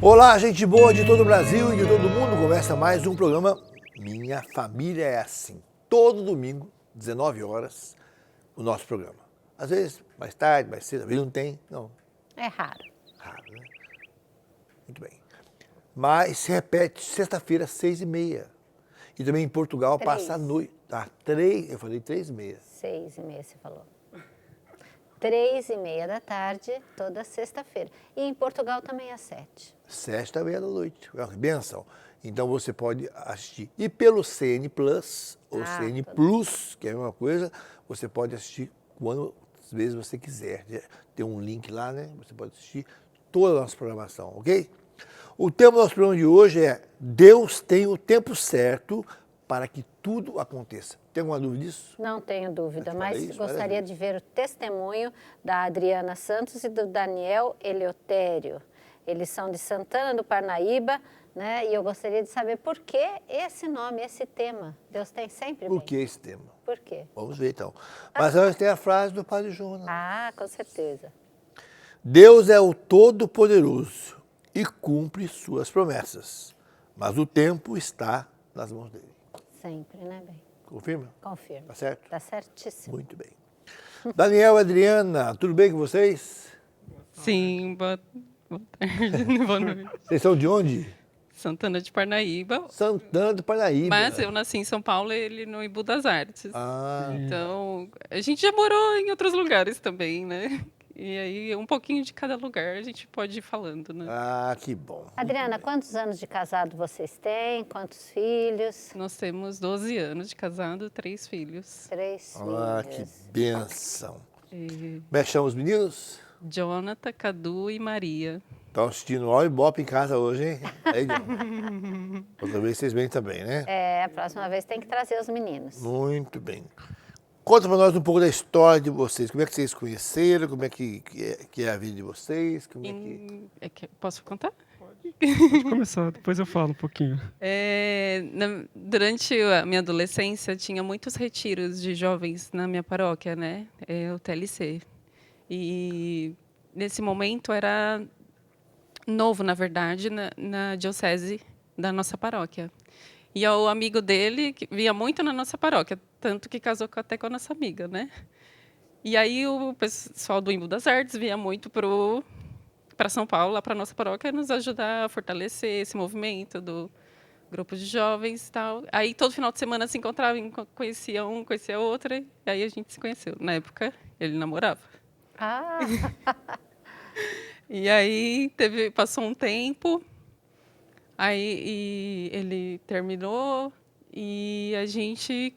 Olá, gente boa de todo o Brasil e de todo mundo. Começa mais um programa Minha Família é Assim. Todo domingo, 19 horas, o nosso programa. Às vezes, mais tarde, mais cedo, às vezes não tem. Não, É raro. raro, né? Muito bem. Mas se repete sexta-feira, 6h30. E também em Portugal, passa a noite. Ah, eu falei 3h30. 6h30, você falou. 3h30 da tarde, toda sexta-feira. E em Portugal também às 7. 7h30 da noite. Benção. Então você pode assistir. E pelo CN Plus, ou CN Plus, que é a mesma coisa, você pode assistir quantas vezes você quiser. Tem um link lá, né? Você pode assistir toda a nossa programação, ok? O tema do nosso programa de hoje é Deus tem o tempo certo para que tudo aconteça. Tem alguma dúvida disso? Não tenho dúvida, mas gostaria de ver o testemunho da Adriana Santos e do Daniel Eleutério. Eles são de Santana do Parnaíba, né? E eu gostaria de saber por que esse nome, esse tema. Deus tem sempre bem. Por que esse tema? Por quê? Vamos ver então. Mas antes tem a frase do Padre Jonas. Ah, com certeza. Deus é o Todo-Poderoso e cumpre suas promessas, mas o tempo está nas mãos dele. Sempre, né, bem? Confirma? Confirmo. Tá certo? Tá certíssimo. Muito bem. Daniel, Adriana, tudo bem com vocês? Sim, boa tarde, boa noite. Vocês são de onde? Santana de Parnaíba. Santana do Parnaíba. Mas eu nasci em São Paulo e ele no Embu das Artes. Ah, Então, a gente já morou em outros lugares também, né? E aí, um pouquinho de cada lugar a gente pode ir falando, né? ah, que bom. Adriana, quantos anos de casado vocês têm? Quantos filhos? Nós temos 12 anos de casado, 3 filhos. 3 Ah, que filhos. benção. E Como é que chamam os meninos? Jonathan, Cadu e Maria. Estão assistindo o Ibope em casa hoje, hein? Aí, John. Outra vez vocês vêm também, né? É, a próxima vez tem que trazer os meninos. Muito bem. Conta para nós um pouco da história de vocês. Como é que vocês se conheceram? Como é que é a vida de vocês? Como é que... Posso contar? Pode começar, depois eu falo um pouquinho. Durante a minha adolescência, tinha muitos retiros de jovens na minha paróquia, né? O TLC. E nesse momento era novo, na verdade, na diocese da nossa paróquia. E o amigo dele que via muito na nossa paróquia, tanto que casou até com a nossa amiga, né? E aí o pessoal do Embu das Artes via muito para São Paulo, lá para a nossa paróquia, nos ajudar a fortalecer esse movimento do grupo de jovens e tal. Aí todo final de semana se encontrava, conhecia um, conhecia outra, e aí a gente se conheceu. Na época, ele namorava. Ah, E aí passou um tempo, aí ele terminou e a gente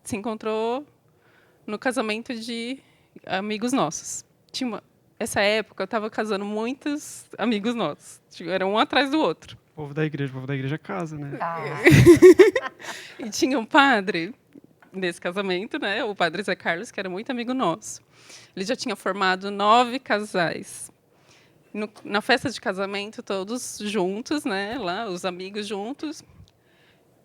se encontrou no casamento de amigos nossos. Essa época eu estava casando muitos amigos nossos, era um atrás do outro. O povo da igreja casa, né? E tinha um padre nesse casamento, né? O padre Zé Carlos, que era muito amigo nosso. Ele já tinha formado 9 casais. Na festa de casamento, todos juntos, né? Lá, os amigos juntos.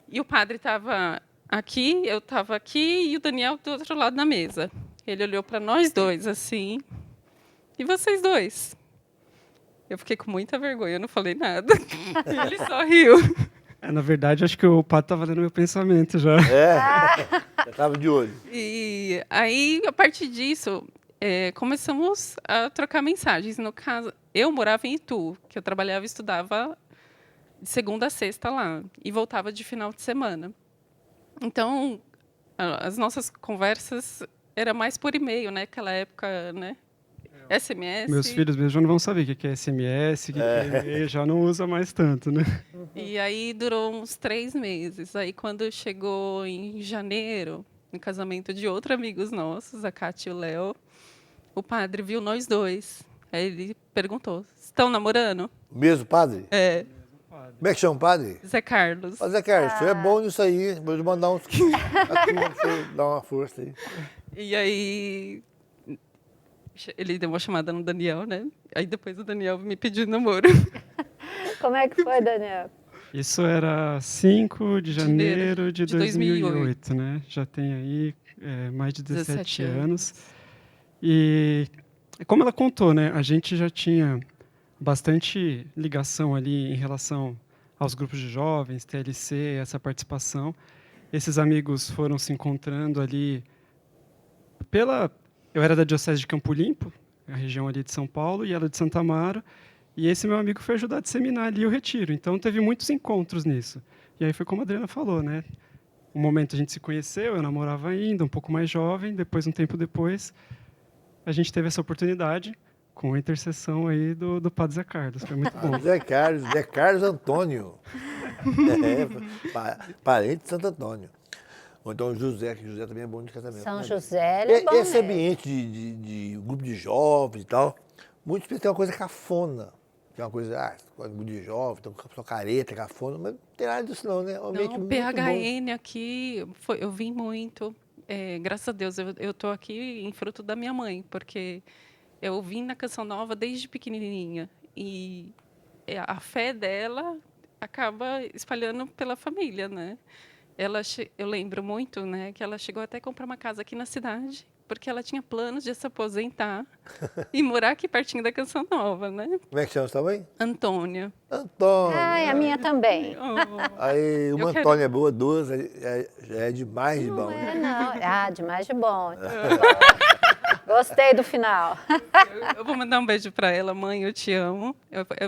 E o padre estava aqui, eu estava aqui e o Daniel do outro lado da mesa. Ele olhou para nós dois, assim. E vocês dois? Eu fiquei com muita vergonha, eu não falei nada. E ele só riu. Na verdade, acho que o padre estava lendo meu pensamento já. Já estava de olho. E aí, a partir disso, começamos a trocar mensagens. No caso, eu morava em Itu, que eu trabalhava e estudava de segunda a sexta lá, e voltava de final de semana. Então, as nossas conversas eram mais por e-mail, né? Naquela época, né? SMS. Meus filhos mesmo já não vão saber o que é SMS, o que é e-mail, já não usa mais tanto, né? E aí durou uns 3 meses. Aí, quando chegou em janeiro, no casamento de outros amigos nossos, a Cátia e o Léo, o padre viu nós dois. Aí ele perguntou, estão namorando? O mesmo padre? É, Como é que chama o padre? Zé Carlos. Mas, Zé Carlos, você é bom nisso aí. Vou te mandar uns... aqui, pra você dar uma força aí. E aí ele deu uma chamada no Daniel, né? Aí depois o Daniel me pediu namoro. como é que foi, Daniel? Isso era 5 de janeiro de de 2008, né? Já tem aí mais de 17 17 anos. E como ela contou, né? A gente já tinha bastante ligação ali em relação aos grupos de jovens, TLC, essa participação. Esses amigos foram se encontrando ali eu era da Diocese de Campo Limpo, a região ali de São Paulo, e ela de Santa Amaro, e esse meu amigo foi ajudar a disseminar ali o retiro. Então, teve muitos encontros nisso. E aí foi como a Adriana falou, né? Um momento a gente se conheceu, eu namorava ainda, um pouco mais jovem, depois, um tempo depois, a gente teve essa oportunidade com a intercessão aí do Padre Zé Carlos. Foi muito bom. Zé Carlos Antônio. Parente de Santo Antônio. Ou então José, que José também é bom de casamento. São né? José, ele é bom Esse mesmo. ambiente de grupo de jovens e tal, muitos pensam que é uma coisa cafona. Que é uma coisa, grupo de jovens, então só careta, cafona, mas não tem nada disso não, né? É um ambiente Não, muito PHN aqui, eu vim muito. Graças a Deus, eu estou aqui em fruto da minha mãe, porque eu vim na Canção Nova desde pequenininha. E a fé dela acaba espalhando pela família, né? Eu lembro muito, né, que ela chegou até a comprar uma casa aqui na cidade, porque ela tinha planos de se aposentar e morar aqui pertinho da Canção Nova, né? bom. Como é que chama sua mãe? Antônia. Antônio. Ai, a minha também. Aí, uma Eu quero- Antônia boa, duas, já é demais de bom, Não né? é, não. Ah, demais de bom. Gostei do final. Eu vou mandar um beijo para ela, mãe, eu te amo.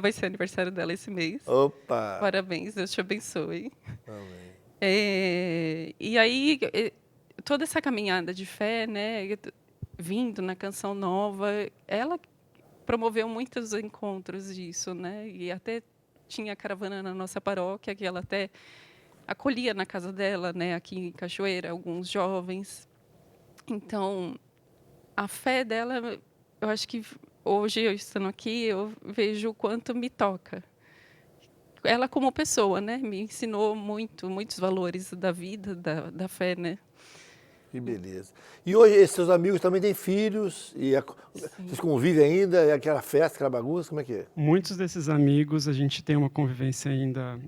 Vai ser aniversário dela esse mês. Opa! Parabéns, Deus te abençoe. Amém. E aí, toda essa caminhada de fé, né, vindo na Canção Nova, ela promoveu muitos encontros disso, né, e até tinha caravana na nossa paróquia, que ela até acolhia na casa dela, né, aqui em Cachoeira, alguns jovens. Então, a fé dela, eu acho que hoje, eu estando aqui, eu vejo o quanto me toca. Ela como pessoa, né, me ensinou muitos valores da vida, da fé, né. Que beleza. E hoje, esses seus amigos também têm filhos, vocês convivem ainda, é aquela festa, aquela bagunça, como é que é? Muitos desses amigos, a gente tem uma convivência ainda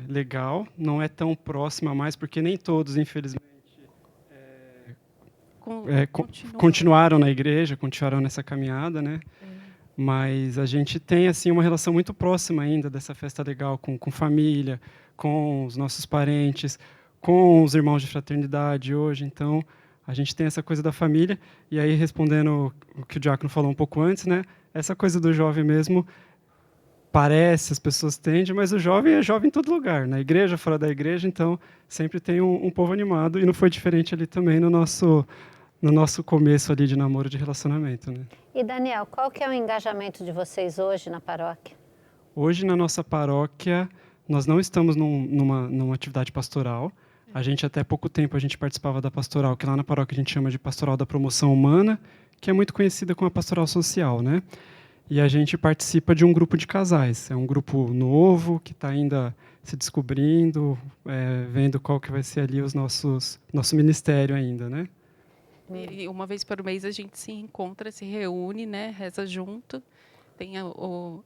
legal, não é tão próxima mais, porque nem todos, infelizmente, continuaram na igreja, continuaram nessa caminhada, né? Mas a gente tem assim uma relação muito próxima ainda dessa festa legal com família, com os nossos parentes, com os irmãos de fraternidade hoje. Então, a gente tem essa coisa da família. E aí, respondendo o que o Diácono falou um pouco antes, né? Essa coisa do jovem mesmo parece, as pessoas tendem, mas o jovem é jovem em todo lugar, na igreja, fora da igreja. Então, sempre tem um povo animado. E não foi diferente ali também no nosso começo ali de namoro, de relacionamento, né? E, Daniel, qual que é o engajamento de vocês hoje na paróquia? Hoje, na nossa paróquia, nós não estamos numa atividade pastoral. A gente, até pouco tempo, a gente participava da pastoral, que lá na paróquia a gente chama de Pastoral da Promoção Humana, que é muito conhecida como a pastoral social, né? E a gente participa de um grupo de casais. É um grupo novo, que está ainda se descobrindo, vendo qual que vai ser ali nosso ministério ainda, né? E uma vez por mês a gente se encontra, se reúne, né, reza junto. Tem a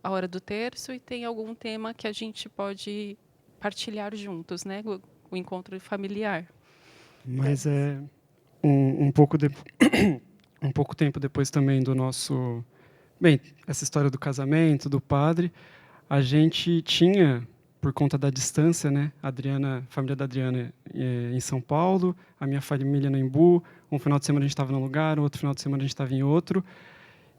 hora do terço e tem algum tema que a gente pode partilhar juntos, né, o encontro familiar. Mas um pouco tempo depois também do nosso... Bem, essa história do casamento, do padre, a gente tinha, por conta da distância, né, a família da Adriana em São Paulo, a minha família no Embu. Um final de semana a gente estava num lugar, outro final de semana a gente estava em outro.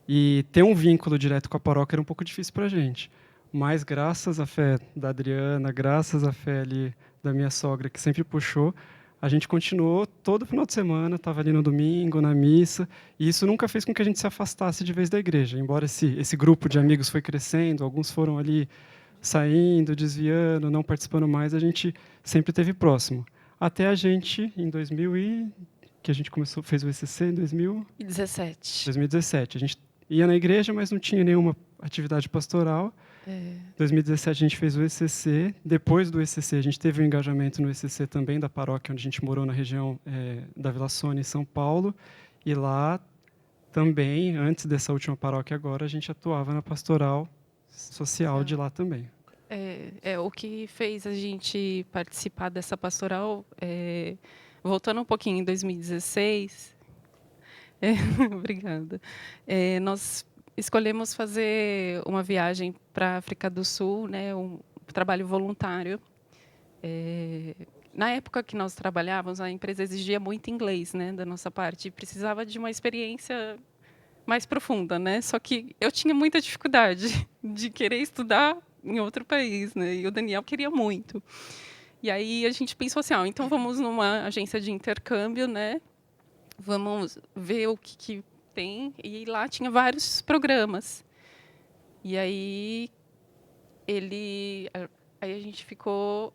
E ter um vínculo direto com a paróquia era um pouco difícil para a gente. Mas graças à fé da Adriana, graças à fé ali da minha sogra, que sempre puxou, a gente continuou todo final de semana, estava ali no domingo, na missa, e isso nunca fez com que a gente se afastasse de vez da igreja. Embora esse grupo de amigos foi crescendo, alguns foram ali saindo, desviando, não participando mais, a gente sempre esteve próximo. Até a gente, em 2000 que a gente fez o ECC em 2017. A gente ia na igreja, mas não tinha nenhuma atividade pastoral. Em 2017 a gente fez o ECC. Depois do ECC a gente teve um engajamento no ECC também da paróquia onde a gente morou, na região da Vila Sônia, em São Paulo. E lá também, antes dessa última paróquia agora, a gente atuava na pastoral social de lá também. O que fez a gente participar dessa pastoral, voltando um pouquinho em 2016, obrigada, nós escolhemos fazer uma viagem para a África do Sul, né, um trabalho voluntário. Na época que nós trabalhávamos, a empresa exigia muito inglês, né, da nossa parte, e precisava de uma experiência mais profunda, né? Só que eu tinha muita dificuldade de querer estudar em outro país, né? E o Daniel queria muito. E aí a gente pensou assim, então vamos numa agência de intercâmbio, né? Vamos ver o que tem. E lá tinha vários programas. E aí aí a gente ficou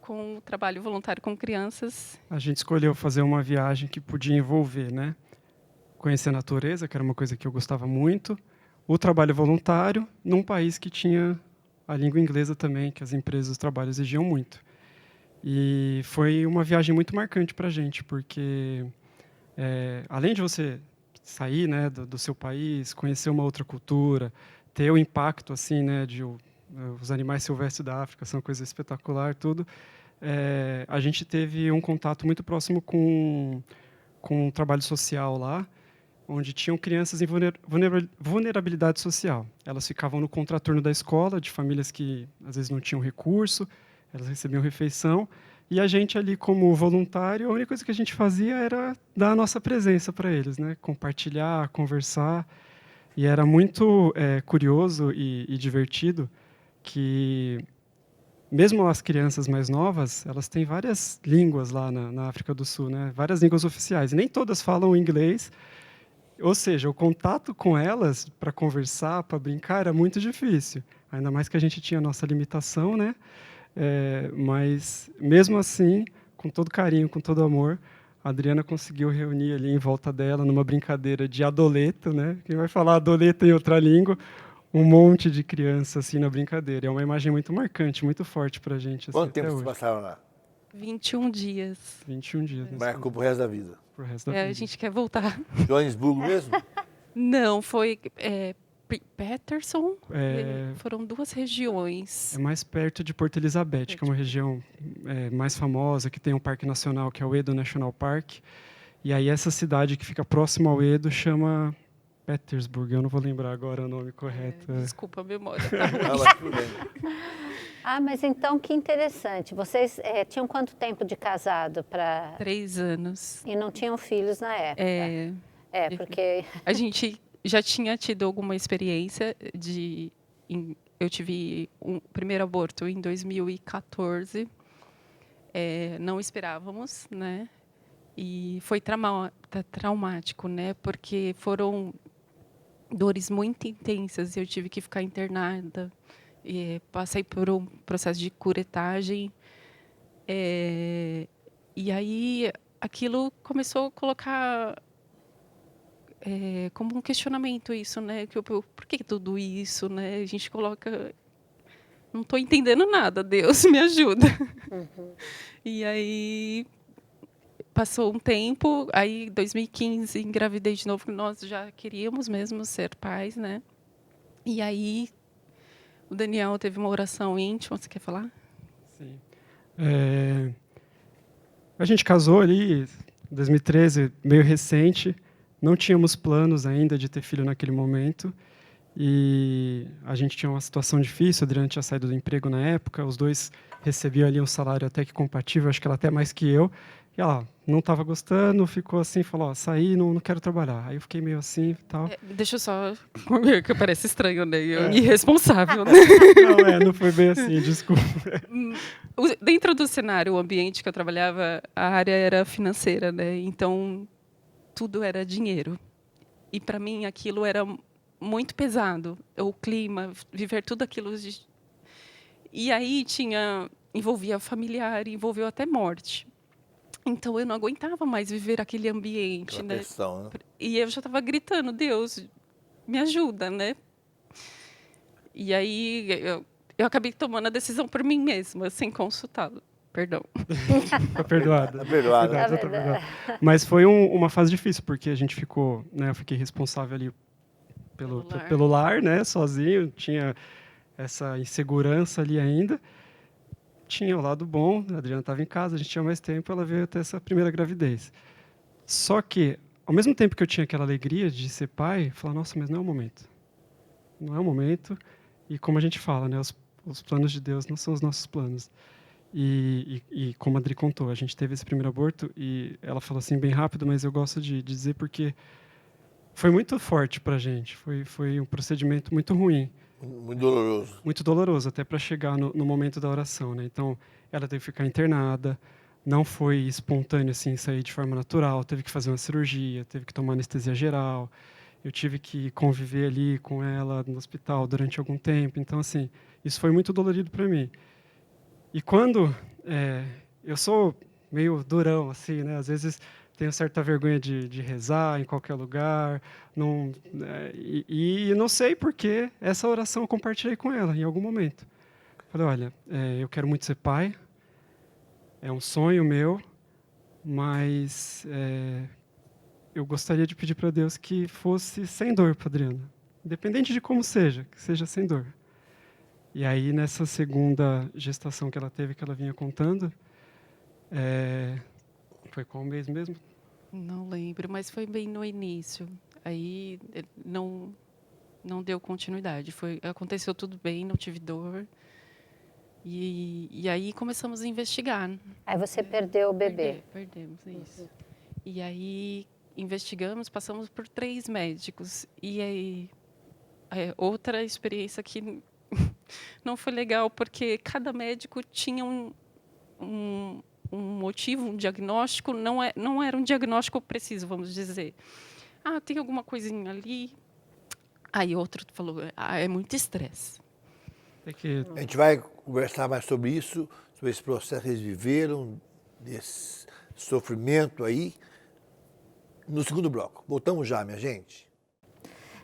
com o trabalho voluntário com crianças. A gente escolheu fazer uma viagem que podia envolver, né? Conhecer a natureza, que era uma coisa que eu gostava muito, o trabalho voluntário num país que tinha a língua inglesa também, que as empresas do trabalho exigiam muito. E foi uma viagem muito marcante para a gente, porque além de você sair, né, do seu país, conhecer uma outra cultura, ter o impacto assim, né, de os animais silvestres da África são uma coisa espetacular, tudo. A gente teve um contato muito próximo com um trabalho social lá, onde tinham crianças em vulnerabilidade social. Elas ficavam no contraturno da escola, de famílias que às vezes não tinham recurso, elas recebiam refeição, e a gente ali como voluntário, a única coisa que a gente fazia era dar a nossa presença para eles, né? Compartilhar, conversar, e era muito curioso e divertido que mesmo as crianças mais novas, elas têm várias línguas lá na África do Sul, né? Várias línguas oficiais, e nem todas falam inglês. Ou seja, o contato com elas para conversar, para brincar, era muito difícil. Ainda mais que a gente tinha a nossa limitação, né? Mas, mesmo assim, com todo carinho, com todo amor, a Adriana conseguiu reunir ali em volta dela, numa brincadeira de adoleto, né? Quem vai falar adoleto em outra língua? Um monte de criança assim na brincadeira. É uma imagem muito marcante, muito forte para a gente. Assim, Quanto tempo até vocês hoje. passaram lá? 21 dias. 21 dias. Marcou pro resto da vida. Pro resto da vida. A gente quer voltar. Joanesburgo mesmo? Não, foi Peterson. É Foram 2 regiões. mais perto de Porto Elizabeth, que é uma região mais famosa, que tem um parque nacional, que é o Edo National Park. E aí essa cidade que fica próxima ao Edo chama Petersburg. Eu não vou lembrar agora o nome correto. Desculpa a memória, tá ruim. Ah, mas tudo bem. Mas então que interessante. Vocês tinham quanto tempo de casado para 3 anos. e não tinham filhos na época? Porque A gente já tinha tido alguma experiência eu tive um primeiro aborto em 2014. Não esperávamos, né? E foi traumático, né? Porque foram dores muito intensas. Eu tive que ficar internada. Passei por um processo de curetagem. E aí aquilo começou a colocar como um questionamento isso, né? Por que tudo isso, né? A gente coloca... Não estou entendendo nada, Deus, me ajuda. Uhum. E aí passou um tempo, aí em 2015 engravidei de novo, nós já queríamos mesmo ser pais, né? E aí o Daniel teve uma oração íntima, você quer falar? Sim. A gente casou ali em 2013, meio recente. Não tínhamos planos ainda de ter filho naquele momento. E a gente tinha uma situação difícil, a Adriana tinha saído do emprego na época, os dois recebiam ali um salário até que compatível, acho que ela até mais que eu. E ela não estava gostando, ficou assim, falou, saí, não quero trabalhar. Aí eu fiquei meio assim e tal. Deixa eu só... que parece estranho, né? Irresponsável, né? Não foi bem assim, desculpa. Dentro do cenário, o ambiente que eu trabalhava, a área era financeira, né? Então, tudo era dinheiro. E, para mim, aquilo era muito pesado. O clima, viver tudo aquilo. E aí envolvia familiar, envolveu até morte. Então, eu não aguentava mais viver aquele ambiente, Aquela né? pressão, né? E eu já estava gritando, Deus, me ajuda, né? E aí eu acabei tomando a decisão por mim mesma, sem consultá-lo. Perdão. Tá perdoada. Tá perdoado. Tá perdoada. Mas foi uma fase difícil, porque a gente ficou, né? Eu fiquei responsável ali pelo lar, né? Sozinho, tinha essa insegurança ali ainda. Tinha o lado bom, a Adriana estava em casa, a gente tinha mais tempo, ela veio até essa primeira gravidez. Só que, ao mesmo tempo que eu tinha aquela alegria de ser pai, eu falava, nossa, mas não é o momento. não é o momento. E como a gente fala, né, os planos de Deus não são os nossos planos. E como a Adri contou, a gente teve esse primeiro aborto e ela falou assim bem rápido, mas eu gosto de dizer porque foi muito forte para a gente. Foi um procedimento muito ruim. Muito doloroso. Muito doloroso, até para chegar no momento da oração, né? Então, ela teve que ficar internada, não foi espontâneo, assim, sair de forma natural, teve que fazer uma cirurgia, teve que tomar anestesia geral, eu tive que conviver ali com ela no hospital durante algum tempo, então, assim, isso foi muito dolorido para mim. E quando eu sou meio durão, assim, né? Às vezes tenho certa vergonha de rezar em qualquer lugar, e não sei por que essa oração eu compartilhei com ela em algum momento. Falei, olha, eu quero muito ser pai, é um sonho meu, mas eu gostaria de pedir para Deus que fosse sem dor para Adriana, independente de como seja, que seja sem dor. E aí, nessa segunda gestação que ela teve, que ela vinha contando, foi qual mês mesmo? Não lembro, mas foi bem no início. Aí não deu continuidade. Aconteceu tudo bem, não tive dor. E aí começamos a investigar. Aí você perdeu o bebê. Perdemos, isso. E aí investigamos, passamos por 3 médicos. E aí outra experiência que não foi legal, porque cada médico tinha um motivo, um diagnóstico, não era um diagnóstico preciso, vamos dizer. Tem alguma coisinha ali. Aí outro falou, é muito estresse. A gente vai conversar mais sobre isso, sobre esse processo que eles viveram, desse sofrimento aí, no segundo bloco. Voltamos já, minha gente.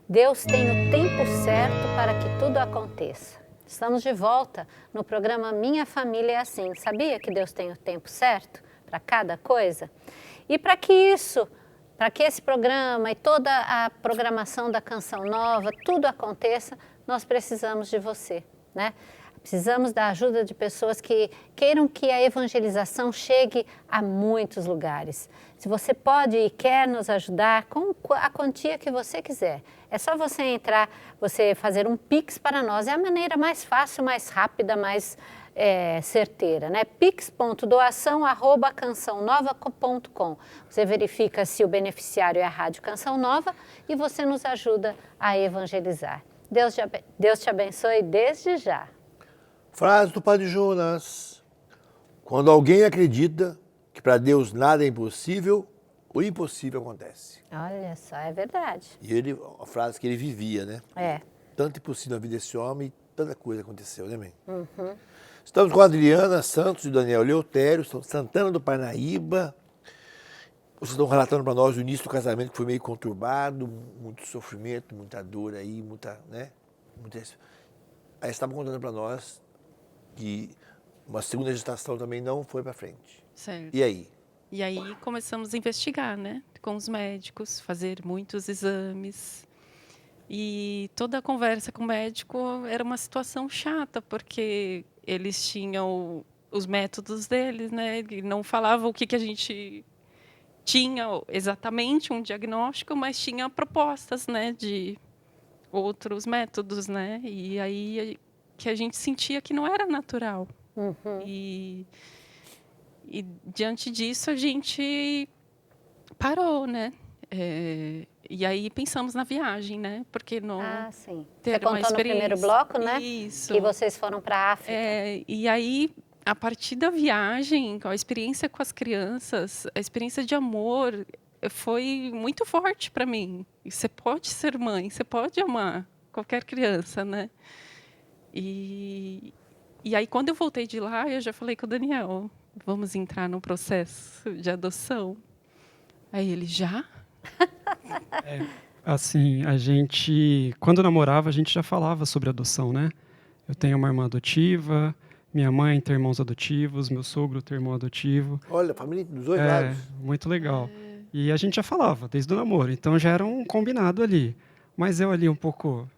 Deus tem o tempo certo para que tudo aconteça. Estamos de volta no programa Minha Família é Assim. Sabia que Deus tem o tempo certo para cada coisa? E para que esse programa e toda a programação da Canção Nova, tudo aconteça, nós precisamos de você, né? Precisamos da ajuda de pessoas que queiram que a evangelização chegue a muitos lugares. Se você pode e quer nos ajudar com a quantia que você quiser, é só você entrar, você fazer um Pix para nós. É a maneira mais fácil, mais rápida, mais certeira, né? pix.doação@cançãonova.com. Você verifica se o beneficiário é a Rádio Canção Nova e você nos ajuda a evangelizar. Deus te abençoe desde já. Frase do Padre Jonas: quando alguém acredita que para Deus nada é impossível, o impossível acontece. Olha só, é verdade. E a frase que ele vivia, né? É. Tanto impossível na vida desse homem, tanta coisa aconteceu, né, mãe? Uhum. Estamos com a Adriana Santos e o Daniel Eleutério, Santana do Parnaíba. Vocês estão relatando para nós o início do casamento, que foi meio conturbado, muito sofrimento, muita dor aí, né? Aí estavam contando para nós que uma segunda gestação também não foi para frente. Certo. E aí? E aí começamos a investigar, né? Com os médicos, fazer muitos exames. E toda a conversa com o médico era uma situação chata, porque eles tinham os métodos deles, né? E não falavam o que a gente tinha exatamente um diagnóstico, mas tinha propostas, né? De outros métodos, né? E aí que a gente sentia que não era natural. Uhum. E diante disso a gente parou, né? E aí pensamos na viagem, né? Porque não sim. ter Você contou uma experiência. no primeiro bloco, né? Isso. Que vocês foram para a África. E aí, a partir da viagem, a experiência com as crianças, a experiência de amor foi muito forte para mim. E você pode ser mãe, você pode amar qualquer criança, né? E aí, quando eu voltei de lá, eu já falei com o Daniel, vamos entrar no processo de adoção. Aí ele, já? Assim, a gente, quando namorava, a gente já falava sobre adoção, né? Eu tenho uma irmã adotiva, minha mãe tem irmãos adotivos, meu sogro tem irmão adotivo. Olha, família dos dois lados. Muito legal. E a gente já falava, desde o namoro, então já era um combinado ali. Mas eu ali um pouco,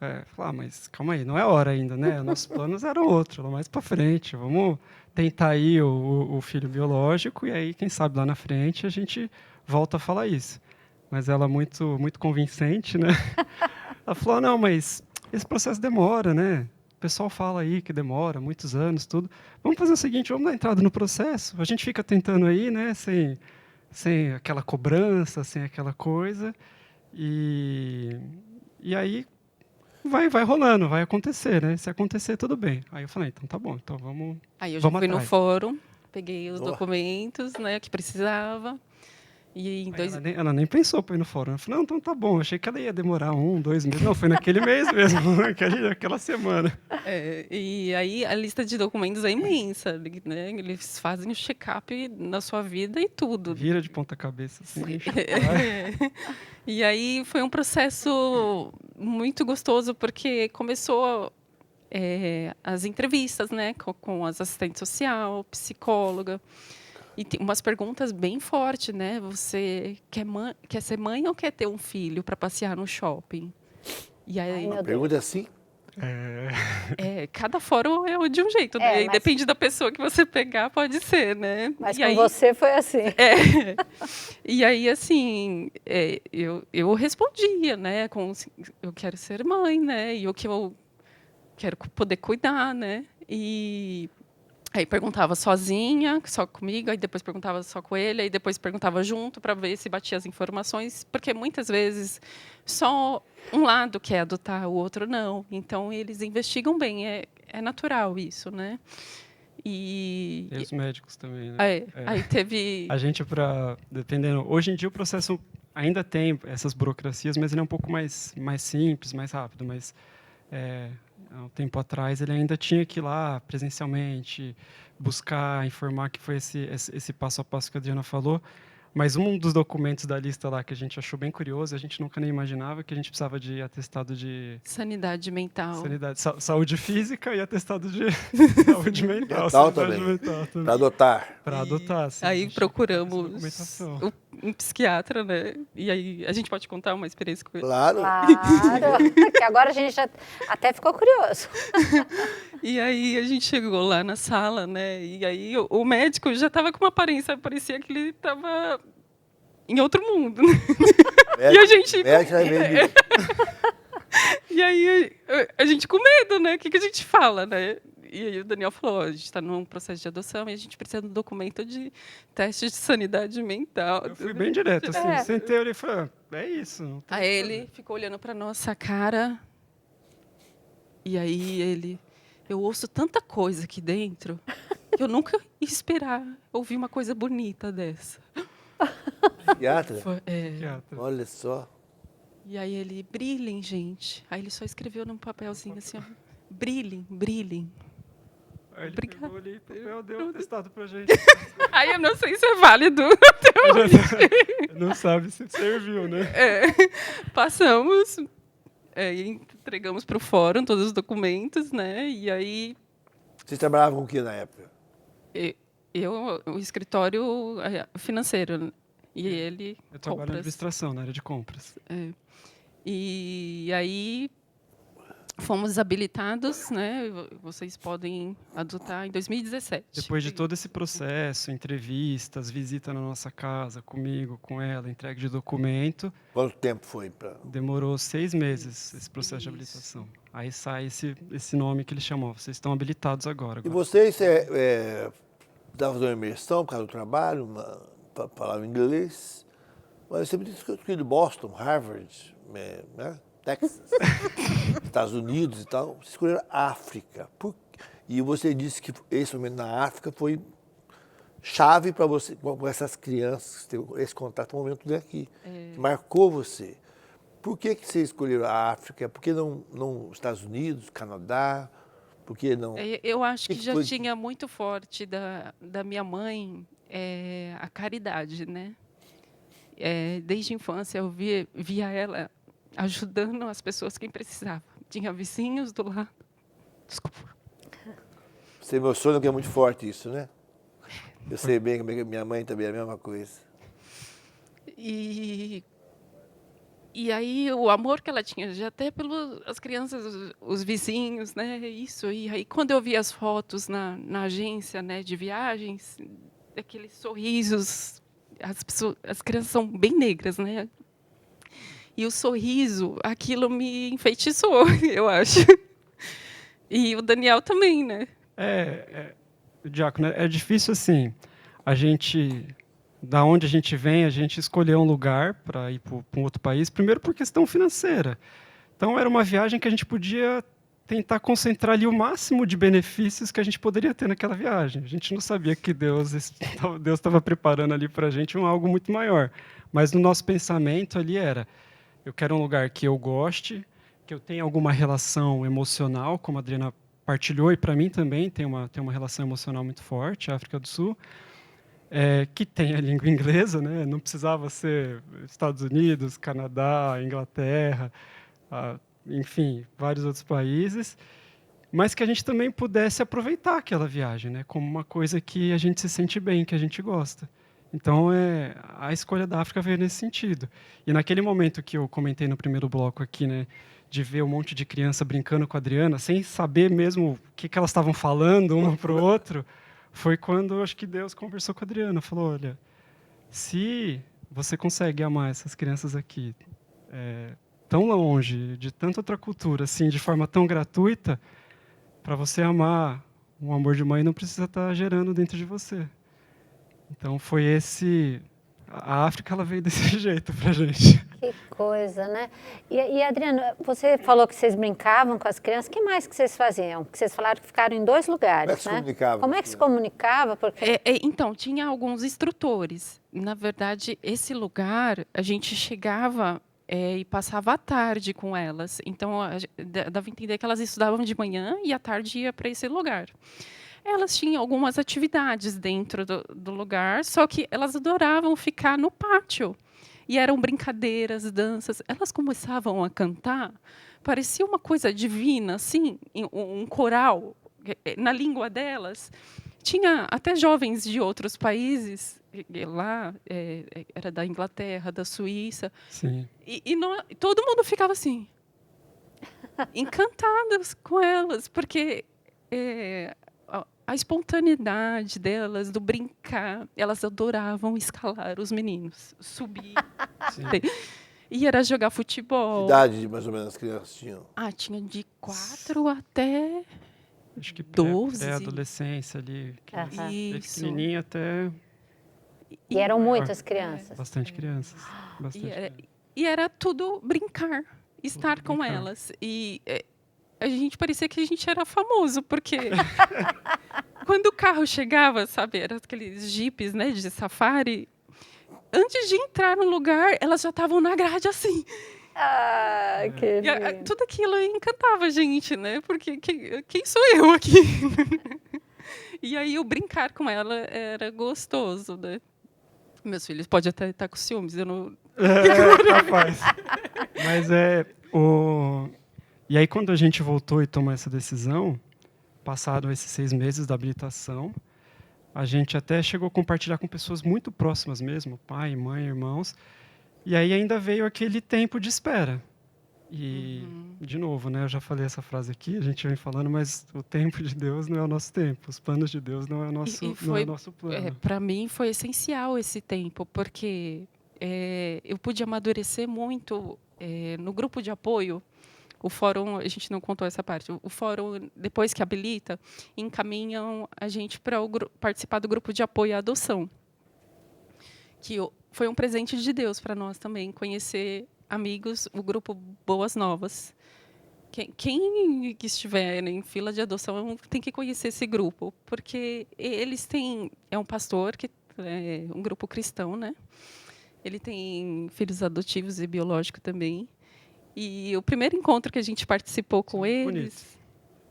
mas calma aí, não é hora ainda, né? Nossos planos eram outros, lá mais para frente. Vamos tentar aí o filho biológico e aí, quem sabe, lá na frente a gente volta a falar isso. Mas ela muito convincente, né? Ela falou, não, mas esse processo demora, né? O pessoal fala aí que demora muitos anos, tudo. Vamos fazer o seguinte, vamos dar entrada no processo. A gente fica tentando aí, né? Sem aquela cobrança, sem aquela coisa. E aí vai rolando, vai acontecer, né? Se acontecer, tudo bem. Aí eu falei, então tá bom, então vamos. Aí eu já vamos fui no atrás. fórum, peguei os Boa. documentos, né, que precisava. E em Aí ela nem pensou para ir no fórum. Ela falou, não, então tá bom. Achei que ela ia demorar 1, 2 meses. Não, foi naquele mês mesmo, aquela semana. e aí a lista de documentos é imensa, né? Eles fazem o check-up na sua vida e tudo. Vira de ponta cabeça, assim. E aí foi um processo muito gostoso, porque começou as entrevistas, né, com as assistentes social, psicóloga. E tem umas perguntas bem fortes, né? Você quer ser mãe ou quer ter um filho para passear no shopping? E aí, Ai, meu Deus. Pergunta assim? cada fórum é de um jeito, né? E mas- depende da pessoa que você pegar, pode ser, né? Mas E com aí, você foi assim. E aí, assim, eu respondia, né? Eu quero ser mãe, né? E o que eu quero poder cuidar, né? E aí perguntava sozinha, só comigo, aí depois perguntava só com ele, aí depois perguntava junto para ver se batia as informações, porque muitas vezes só um lado quer adotar, o outro não. Então eles investigam bem, é natural isso, né? E os médicos também, né? Aí teve. A gente, dependendo. Hoje em dia o processo ainda tem essas burocracias, mas ele é um pouco mais simples, mais rápido. Mas há um tempo atrás ele ainda tinha que ir lá presencialmente, buscar, informar, que foi esse passo a passo que a Adriana falou. Mas um dos documentos da lista lá que a gente achou bem curioso, a gente nunca nem imaginava, que a gente precisava de atestado de Sanidade mental. saúde física e atestado de saúde mental. Para adotar. Para adotar. Assim, Aí procuramos documentação. um psiquiatra, né? E aí a gente pode contar uma experiência com ele. Claro. Claro, que agora a gente já até ficou curioso. E aí a gente chegou lá na sala, né? E aí o médico já estava com uma aparência, parecia que ele estava em outro mundo. E a gente. E aí a gente com medo, né? O que a gente fala, né? E aí o Daniel falou, a gente está num processo de adoção e a gente precisa de um documento de teste de sanidade mental. Eu fui bem direto, assim, sentei ali e falei, é isso. Não tem Aí ele ficou olhando para nossa cara e aí eu ouço tanta coisa aqui dentro que eu nunca ia esperar ouvir uma coisa bonita dessa. Psiquiatra? psiquiatra. Olha só. E aí ele, brilhem, gente. Aí ele só escreveu num papelzinho assim, ó, brilhem, brilhem. Aí ele Obrigada. pegou ali, papel, deu um atestado pra gente. Aí eu não sei se é válido. Não sabe se serviu, né? Passamos, e entregamos para o fórum todos os documentos, né? E aí Vocês trabalhavam com o que na época? o escritório financeiro e ele Eu trabalho na compras. administração, na área de compras. E aí fomos habilitados, né? Vocês podem adotar em 2017. Depois de todo esse processo, entrevistas, visita na nossa casa, comigo, com ela, entrega de documento, Quanto tempo foi para? demorou 6 meses esse processo de habilitação. Aí sai esse nome que ele chamou. Vocês estão habilitados agora. E vocês estavam fazendo uma imersão por causa do trabalho, falavam inglês, mas eu sempre tinha escolhido Boston, Harvard, né? Texas, Estados Unidos e tal. Vocês escolheram África. E você disse que esse momento na África foi chave para você, com essas crianças, ter esse contato, um momento daqui, que marcou você. Por que vocês escolheram a África? Por que não os Estados Unidos, Canadá? Por que não? Eu acho que já foi? tinha muito forte da minha mãe a caridade, né? Desde a infância eu via ela ajudando as pessoas que precisavam. Tinha vizinhos do lado. Desculpa. Você emociona que é muito forte isso, né? Eu sei bem que minha mãe também é a mesma coisa. E aí o amor que ela tinha, já até pelas crianças, os vizinhos, né? Isso. E aí quando eu vi as fotos na agência, né, de viagens, aqueles sorrisos, as crianças são bem negras, né? E o sorriso, aquilo me enfeitiçou, eu acho. E o Daniel também, né? Diácono, é difícil assim, a gente, da onde a gente vem, a gente escolher um lugar para ir para um outro país, primeiro por questão financeira. Então, era uma viagem que a gente podia tentar concentrar ali o máximo de benefícios que a gente poderia ter naquela viagem. A gente não sabia que Deus estava preparando ali para a gente algo muito maior. Mas no nosso pensamento ali era, eu quero um lugar que eu goste, que eu tenha alguma relação emocional, como a Adriana partilhou, e para mim também tem uma relação emocional muito forte, a África do Sul, que tem a língua inglesa, né? Não precisava ser Estados Unidos, Canadá, Inglaterra, enfim, vários outros países, mas que a gente também pudesse aproveitar aquela viagem, né, como uma coisa que a gente se sente bem, que a gente gosta. Então, a escolha da África veio nesse sentido. E naquele momento que eu comentei no primeiro bloco aqui, né, de ver um monte de criança brincando com a Adriana, sem saber mesmo o que elas estavam falando um para o outro, foi quando eu acho que Deus conversou com a Adriana, falou, olha, se você consegue amar essas crianças aqui, tão longe, de tanta outra cultura, assim, de forma tão gratuita, para você amar um amor de mãe não precisa estar gerando dentro de você. Então foi a África ela veio desse jeito para a gente. Que coisa, né? E Adriano, você falou que vocês brincavam com as crianças, o que mais que vocês faziam? Que vocês falaram que ficaram em 2 lugares, Como é que se comunicava? Como é que se comunicava? Porque... Então, tinha alguns instrutores. Na verdade, esse lugar, a gente chegava e passava a tarde com elas. Então, dava a entender que elas estudavam de manhã e à tarde ia para esse lugar. Elas tinham algumas atividades dentro do lugar, só que elas adoravam ficar no pátio. E eram brincadeiras, danças. Elas começavam a cantar, parecia uma coisa divina, assim, um coral na língua delas. Tinha até jovens de outros países, lá, era da Inglaterra, da Suíça. Sim. E todo mundo ficava assim, encantadas com elas, porque a espontaneidade delas, do brincar, elas adoravam escalar os meninos, subir. E era jogar futebol. Que idade, mais ou menos, as crianças tinham? Tinha de 4 até... Acho que 12. Pré-adolescência ali. Isso. Pequenininho até... E eram muitas crianças. Bastante crianças. E era tudo brincar, estar Tudo com brincar. elas. E a gente parecia que a gente era famoso, porque quando o carro chegava, sabe, eram aqueles jipes, né, de safari, antes de entrar no lugar, elas já estavam na grade assim. Que E tudo aquilo encantava a gente, né? Porque quem sou eu aqui? E aí o brincar com ela era gostoso, né? Meus filhos podem até estar com ciúmes, eu não... Capaz. Mas E aí, quando a gente voltou e tomou essa decisão, passaram esses 6 meses da habilitação, a gente até chegou a compartilhar com pessoas muito próximas mesmo, pai, mãe, irmãos, e aí ainda veio aquele tempo de espera. E, de novo, né, eu já falei essa frase aqui, a gente vem falando, mas o tempo de Deus não é o nosso tempo, os planos de Deus não é o nosso plano. Para mim foi essencial esse tempo, porque eu pude amadurecer muito no grupo de apoio. O fórum, a gente não contou essa parte, o fórum, depois que habilita, encaminham a gente para participar do grupo de apoio à adoção, que foi um presente de Deus para nós também, conhecer amigos, o grupo Boas Novas. Quem estiver em fila de adoção tem que conhecer esse grupo, porque eles têm... É um pastor, que é um grupo cristão, né? Ele tem filhos adotivos e biológicos também. E o primeiro encontro que a gente participou com eles,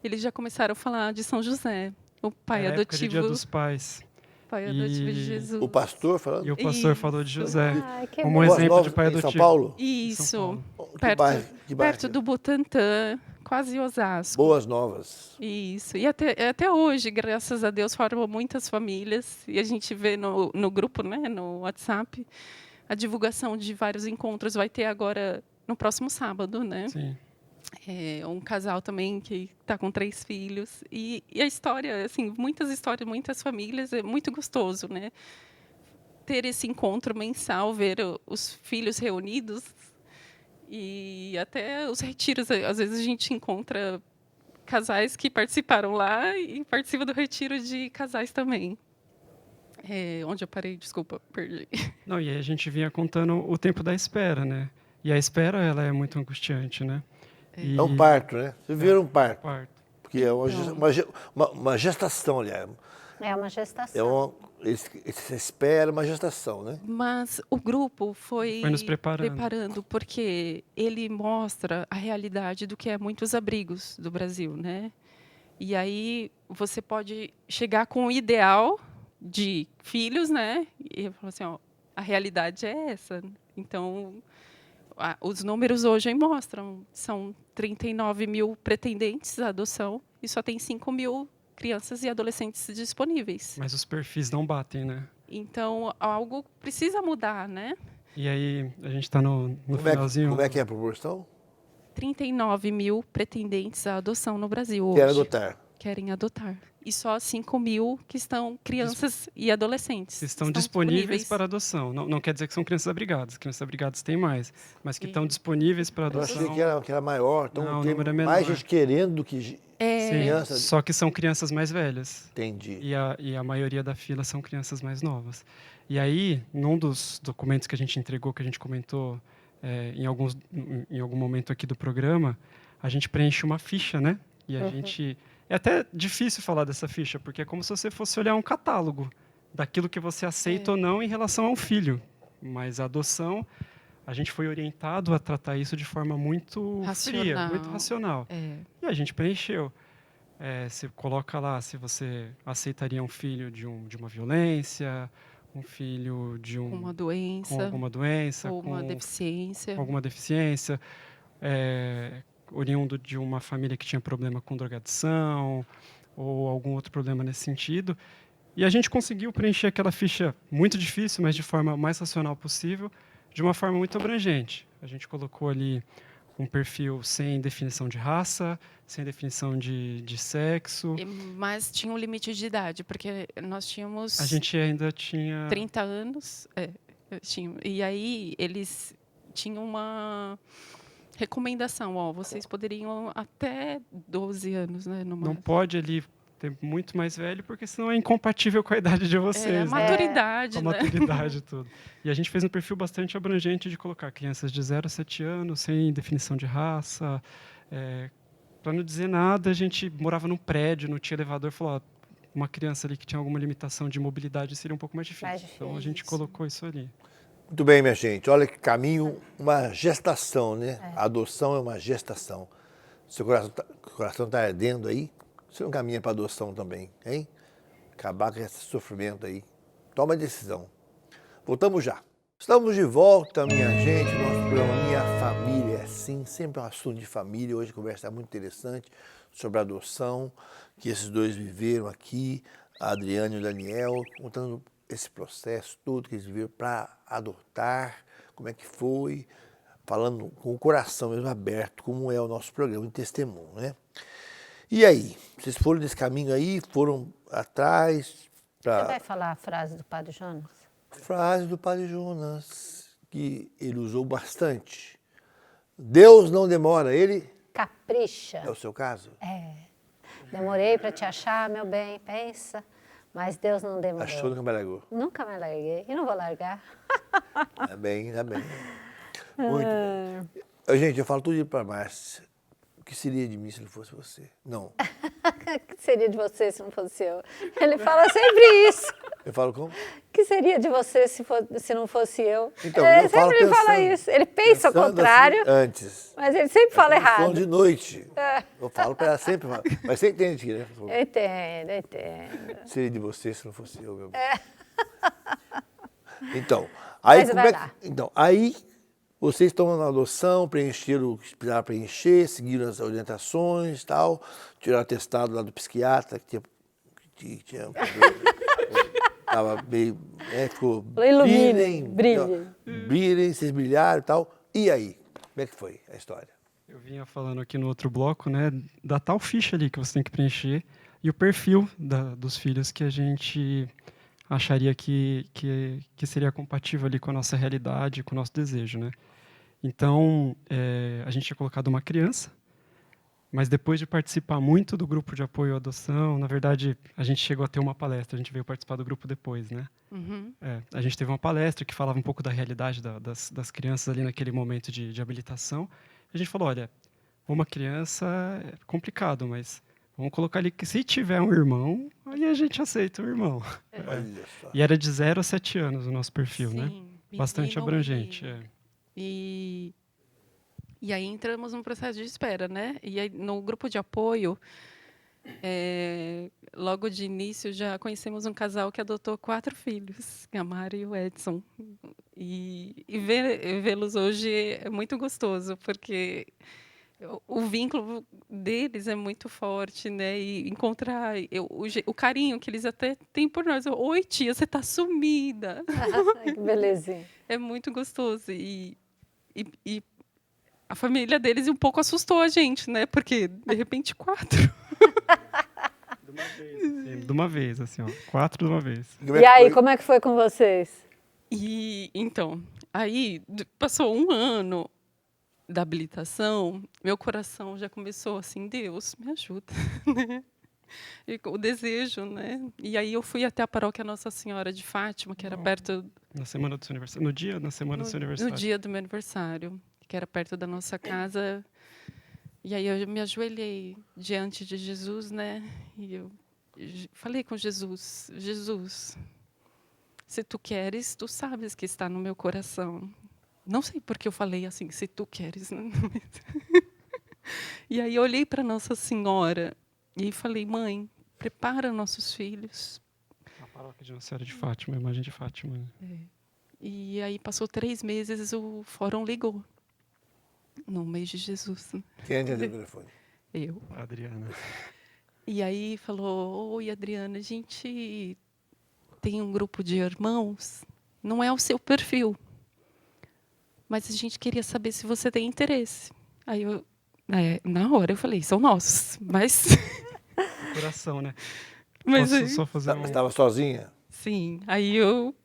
eles já começaram a falar de São José, o pai adotivo. Dia dos Pais. Pai adotivo de Jesus. O pastor falando? E o pastor falou de José, como bom. exemplo de pai em adotivo. São Paulo? Isso, São Paulo. Que bairro? perto do Butantã, quase Osasco. Boas Novas. Isso, e até hoje, graças a Deus, formam muitas famílias, e a gente vê no grupo, né, no WhatsApp, a divulgação de vários encontros. Vai ter agora no próximo sábado, né? Sim. Um casal também que está com 3 filhos. E a história, assim, muitas histórias, muitas famílias, é muito gostoso, né? Ter esse encontro mensal, ver os filhos reunidos E até os retiros, às vezes a gente encontra casais que participaram lá e participa do retiro de casais também. Onde eu parei? Desculpa, perdi. Não, e aí a gente vinha contando o tempo da espera, né? E a espera, ela é muito angustiante, né? É um parto, né? Vocês viram um parto. Parto. Porque é uma gestação, aliás. É uma gestação. Você espera uma gestação, né? Mas o grupo foi nos preparando, porque ele mostra a realidade do que é muitos abrigos do Brasil, né? E aí você pode chegar com o ideal de filhos, né? E eu falo assim, ó, a realidade é essa. Então, os números hoje mostram, são 39 mil pretendentes à adoção e só tem 5 mil crianças e adolescentes disponíveis. Mas os perfis não batem, né? Então, algo precisa mudar, né? E aí, a gente está no finalzinho. Como é que é a proporção? 39 mil pretendentes à adoção no Brasil hoje. Querem adotar. Querem adotar. E só 5 mil que estão crianças e adolescentes. Estão disponíveis para adoção. Não quer dizer que são crianças abrigadas. Crianças abrigadas têm mais. Mas que estão disponíveis para Eu adoção. achei que era maior. Então Não, o tem número é menor. mais gente querendo do que Sim, crianças. só que são crianças mais velhas. Entendi. E a maioria da fila são crianças mais novas. E aí, num dos documentos que a gente entregou, que a gente comentou em algum momento aqui do programa, a gente preenche uma ficha, né? E a gente... É até difícil falar dessa ficha, porque é como se você fosse olhar um catálogo daquilo que você aceita ou não em relação ao filho. Mas a adoção, a gente foi orientado a tratar isso de forma muito fria, muito racional. E a gente preencheu. Você coloca lá se você aceitaria um filho de uma violência, um filho de uma doença, com alguma doença, ou uma deficiência. Com alguma deficiência, oriundo de uma família que tinha problema com drogadição ou algum outro problema nesse sentido. E a gente conseguiu preencher aquela ficha muito difícil, mas de forma mais racional possível, de uma forma muito abrangente. A gente colocou ali um perfil sem definição de raça, sem definição de sexo. Mas tinha um limite de idade, porque nós tínhamos... A gente ainda tinha... 30 anos. E aí eles tinham uma recomendação, vocês poderiam até 12 anos, né? Não pode ali ter muito mais velho, porque senão é incompatível com a idade de vocês. A maturidade, né? A maturidade, tudo. E a gente fez um perfil bastante abrangente de colocar crianças de 0 a 7 anos, sem definição de raça. Para não dizer nada, a gente morava num prédio, não tinha elevador, falou, uma criança ali que tinha alguma limitação de mobilidade seria um pouco mais difícil. Então a gente colocou isso ali. Muito bem, minha gente. Olha que caminho, uma gestação, né? A adoção é uma gestação. Seu coração está ardendo aí, você não caminha para adoção também, hein? Acabar com esse sofrimento aí. Toma a decisão. Voltamos já. Estamos de volta, minha gente, no nosso programa Minha Família é Assim, sempre um assunto de família. Hoje a conversa é muito interessante sobre a adoção, que esses dois viveram aqui, a Adriana e o Daniel, contando esse processo todo que eles viveram para adotar, como é que foi, falando com o coração mesmo aberto, como é o nosso programa de testemunho, né? E aí, vocês foram nesse caminho aí, foram atrás... Você vai falar a frase do Padre Jonas? Frase do Padre Jonas, que ele usou bastante. Deus não demora, ele... Capricha. É o seu caso? Demorei para te achar, meu bem, pensa, mas Deus não demorou. Achou, nunca me largou. Nunca me larguei e não vou largar. Tá bem, tá bem. Muito bem. Gente, eu falo tudo para a Márcia. O que seria de mim se não fosse você? Não. O que seria de você se não fosse eu? Ele fala sempre isso. Eu falo como? O que seria de você se não fosse eu? Então, ele eu falo sempre pensando, fala isso. Ele pensa ao contrário, assim, antes. mas ele sempre fala errado. Som de noite. Eu falo para ela sempre. Mas você entende, né? Eu entendo. O que seria de você se não fosse eu, meu bem? Então, aí, Mas vai lá. Então, aí vocês estão na adoção, preencheram o que precisava preencher, seguiram as orientações e tal, tiraram o atestado lá do psiquiatra, que tinha estava meio, ficou... Brilhem, vocês brilharam e tal. E aí, como é que foi a história? Eu vinha falando aqui no outro bloco, né, da tal ficha ali que você tem que preencher e o perfil dos filhos que a gente acharia que seria compatível ali com a nossa realidade, com o nosso desejo, né? Então, a gente tinha colocado uma criança, mas depois de participar muito do grupo de apoio à adoção, na verdade, a gente chegou a ter uma palestra, a gente veio participar do grupo depois, né? Uhum. A gente teve uma palestra que falava um pouco da realidade das crianças ali naquele momento de habilitação. A gente falou, olha, uma criança é complicado, mas vamos colocar ali que se tiver um irmão, aí a gente aceita o irmão. Olha só. E era de 0 a 7 anos o nosso perfil, né? Sim, Bastante menino ou abrangente. menina. E aí entramos num processo de espera, né? E aí, no grupo de apoio, logo de início já conhecemos um casal que adotou 4 filhos, a Mari e o Edson. E vê-los hoje é muito gostoso, porque o vínculo deles é muito forte, né? E encontrar o carinho que eles até têm por nós. Oi, tia, você está sumida. Que belezinha. É muito gostoso. E a família deles um pouco assustou a gente, né? Porque, de repente, 4. De uma vez, assim, ó. 4 de uma vez. E aí, como é que foi com vocês? E, então, aí passou um ano da habilitação, meu coração já começou assim, Deus, me ajuda, né? E o desejo, né? E aí eu fui até a paróquia Nossa Senhora de Fátima, que era perto... Na semana do seu aniversário. Na semana do seu No aniversário. dia do meu aniversário, que era perto da nossa casa. E aí eu me ajoelhei diante de Jesus, né? E eu falei com Jesus, Jesus, se tu queres, tu sabes que está no meu coração. Não sei por que eu falei assim, se tu queres. Né? E aí eu olhei para Nossa Senhora e falei, mãe, prepara nossos filhos. A paróquia de Nossa Senhora de Fátima, a imagem de Fátima. E aí passou 3 meses, o fórum ligou. No mês de Jesus. Quem atendeu o telefone? Eu. A Adriana. E aí falou, oi, Adriana, a gente tem um grupo de irmãos, não é o seu perfil, mas a gente queria saber se você tem interesse. Aí eu, na hora eu falei, são nossos, mas... Coração, né? mas Posso aí, só fazer Você estava sozinha? sim, aí eu